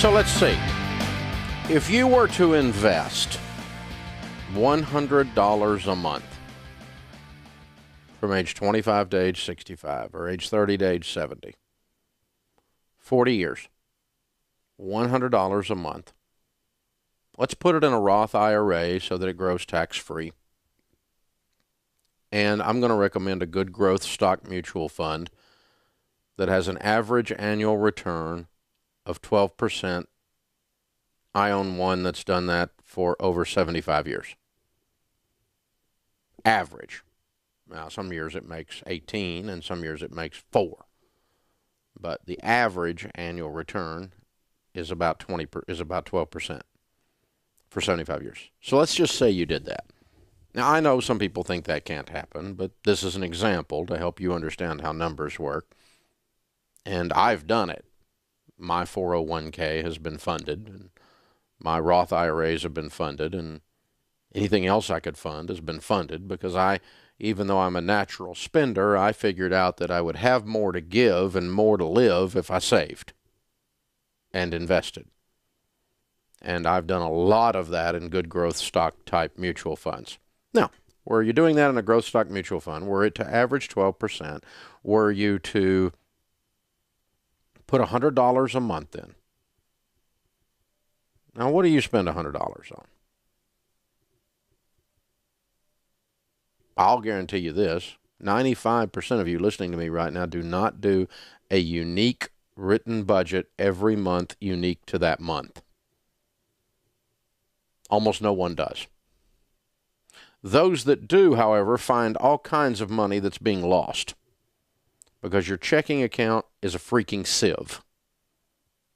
So let's see. If you were to invest $100 a month from age 25 to age 65 or age 30 to age 70, 40 years, $100 a month. Let's put it in a Roth IRA so that it grows tax-free. And I'm going to recommend a good growth stock mutual fund that has an average annual return of 12%. I own one that's done that for over 75 years. Average. Now, some years it makes 18 and some years it makes 4. But the average annual return is about 12% for 75 years. So let's just say you did that. Now, I know some people think that can't happen, but this is an example to help you understand how numbers work. And I've done it. My 401k has been funded, and my Roth IRAs have been funded, and anything else I could fund has been funded because even though I'm a natural spender, I figured out that I would have more to give and more to live if I saved and invested. And I've done a lot of that in good growth stock type mutual funds. Now, were you doing that in a growth stock mutual fund, were it to average 12%, were you to put $100 a month in? Now, what do you spend $100 on? I'll guarantee you this. 95% of you listening to me right now do not do a unique written budget every month unique to that month. Almost no one does. Those that do, however, find all kinds of money that's being lost because your checking account is a freaking sieve.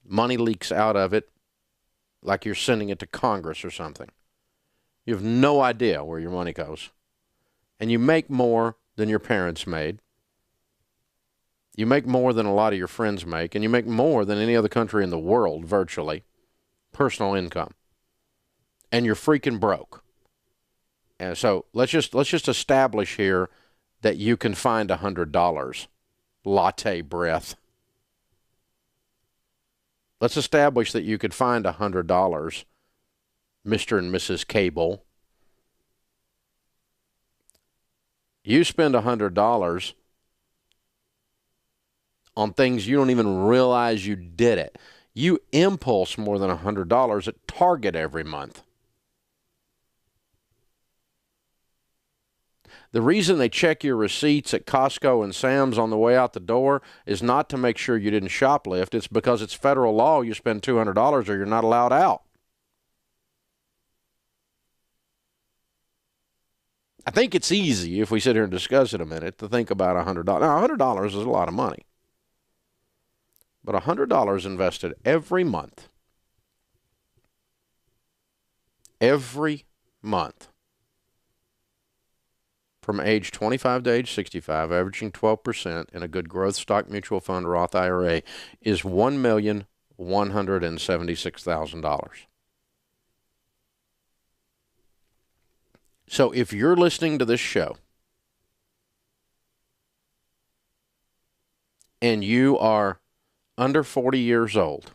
Money leaks out of it like you're sending it to Congress or something. You have no idea where your money goes. And you make more than your parents made. You make more than a lot of your friends make, and you make more than any other country in the world, virtually, personal income. And you're freaking broke. And so let's just establish here that you can find $100. Latte breath. Let's establish that you could find $100, Mr. and Mrs. Cable. You spend $100 on things you don't even realize you did it. You impulse more than $100 at Target every month. The reason they check your receipts at Costco and Sam's on the way out the door is not to make sure you didn't shoplift. It's because it's federal law. You spend $200 or you're not allowed out. I think it's easy, if we sit here and discuss it a minute, to think about $100. Now, $100 is a lot of money. But $100 invested every month, from age 25 to age 65, averaging 12% in a good growth stock mutual fund Roth IRA, is $1,176,000. So if you're listening to this show and you are under 40 years old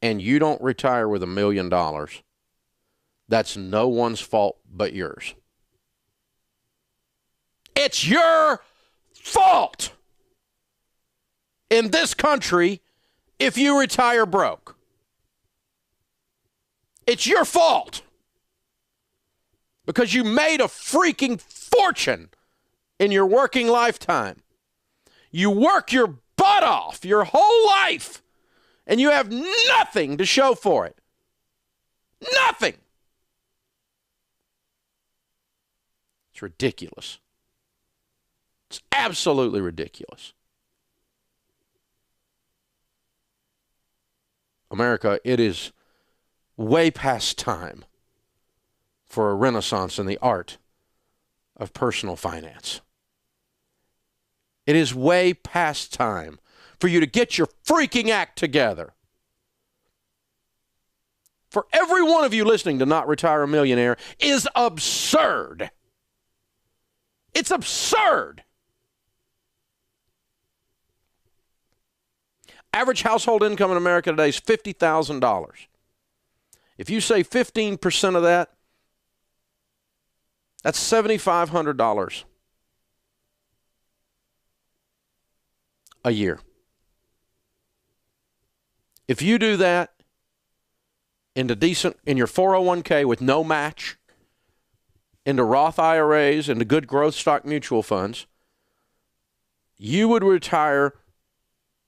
and you don't retire with $1 million, that's no one's fault but yours. It's your fault in this country if you retire broke. It's your fault because you made a freaking fortune in your working lifetime. You work your butt off your whole life and you have nothing to show for it. Nothing. It's ridiculous. It's absolutely ridiculous. America, it is way past time for a renaissance in the art of personal finance. It is way past time for you to get your freaking act together. For every one of you listening to Not Retire a Millionaire is absurd. It's absurd. Average household income in America today is $50,000. If you say 15% of that, that's $7,500 a year. If you do that in your 401k with no match, into Roth IRAs, into good growth stock mutual funds, you would retire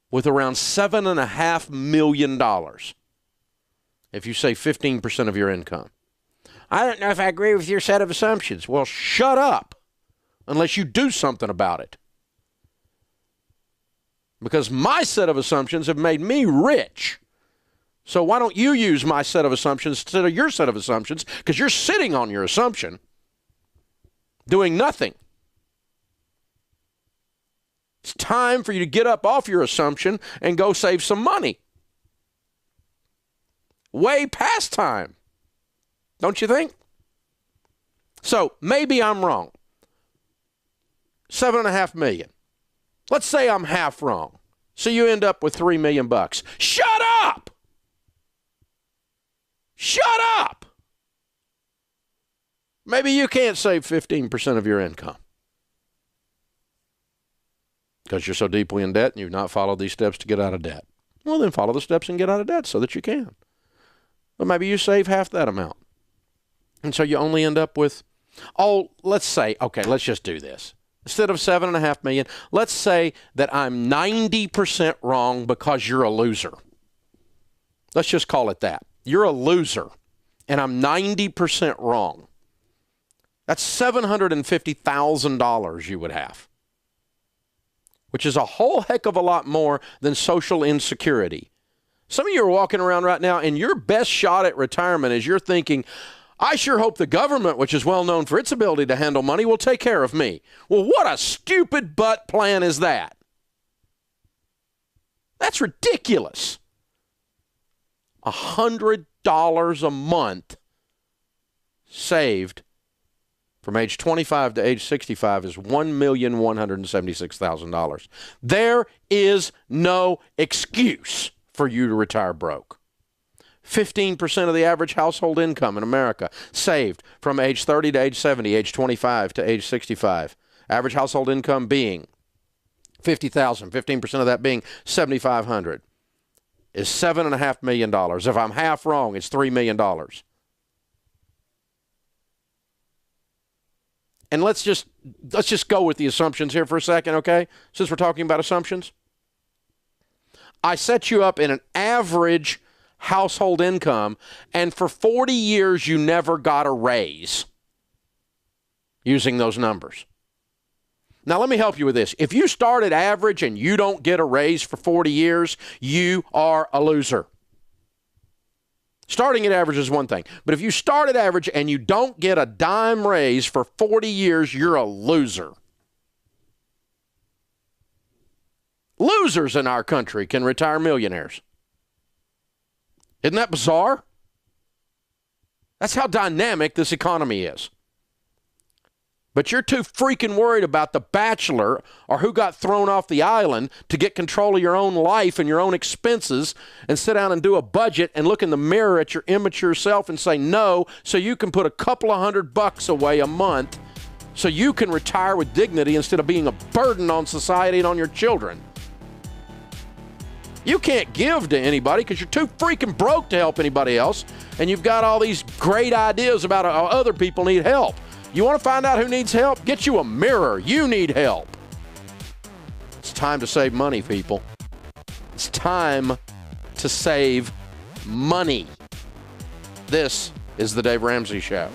with around $7.5 million if you say 15% of your income. I don't know if I agree with your set of assumptions. Well, shut up unless you do something about it. Because my set of assumptions have made me rich. So why don't you use my set of assumptions instead of your set of assumptions? Because you're sitting on your assumption, doing nothing. It's time for you to get up off your assumption and go save some money. Way past time. Don't you think? So maybe I'm wrong. $7.5 million. Let's say I'm half wrong. So you end up with $3 million. Shut up! Shut up! Maybe you can't save 15% of your income because you're so deeply in debt and you've not followed these steps to get out of debt. Well, then follow the steps and get out of debt so that you can. But maybe you save half that amount. And so you only end up with, let's say, okay, let's just do this. Instead of $7.5 million, let's say that I'm 90% wrong because you're a loser. Let's just call it that. You're a loser, and I'm 90% wrong. That's $750,000 you would have, which is a whole heck of a lot more than social insecurity. Some of you are walking around right now, and your best shot at retirement is you're thinking, I sure hope the government, which is well known for its ability to handle money, will take care of me. Well, what a stupid butt plan is that? That's ridiculous. $100 a month saved from age 25 to age 65 is $1,176,000. There is no excuse for you to retire broke. 15% of the average household income in America saved from age 30 to age 70, age 25 to age 65. Average household income being $50,000, 15% of that being $7,500 is $7.5 million. If I'm half wrong, it's $3 million. And let's just go with the assumptions here for a second, okay? Since we're talking about assumptions. I set you up in an average household income, and for 40 years you never got a raise using those numbers. Now, let me help you with this. If you start at average and you don't get a raise for 40 years, you are a loser. Starting at average is one thing, but if you start at average and you don't get a dime raise for 40 years, you're a loser. Losers in our country can retire millionaires. Isn't that bizarre? That's how dynamic this economy is. But you're too freaking worried about The Bachelor or who got thrown off the island to get control of your own life and your own expenses and sit down and do a budget and look in the mirror at your immature self and say no so you can put a couple of $100 away a month so you can retire with dignity instead of being a burden on society and on your children. You can't give to anybody because you're too freaking broke to help anybody else, and you've got all these great ideas about how other people need help. You want to find out who needs help? Get you a mirror. You need help. It's time to save money, people. It's time to save money. This is The Dave Ramsey Show.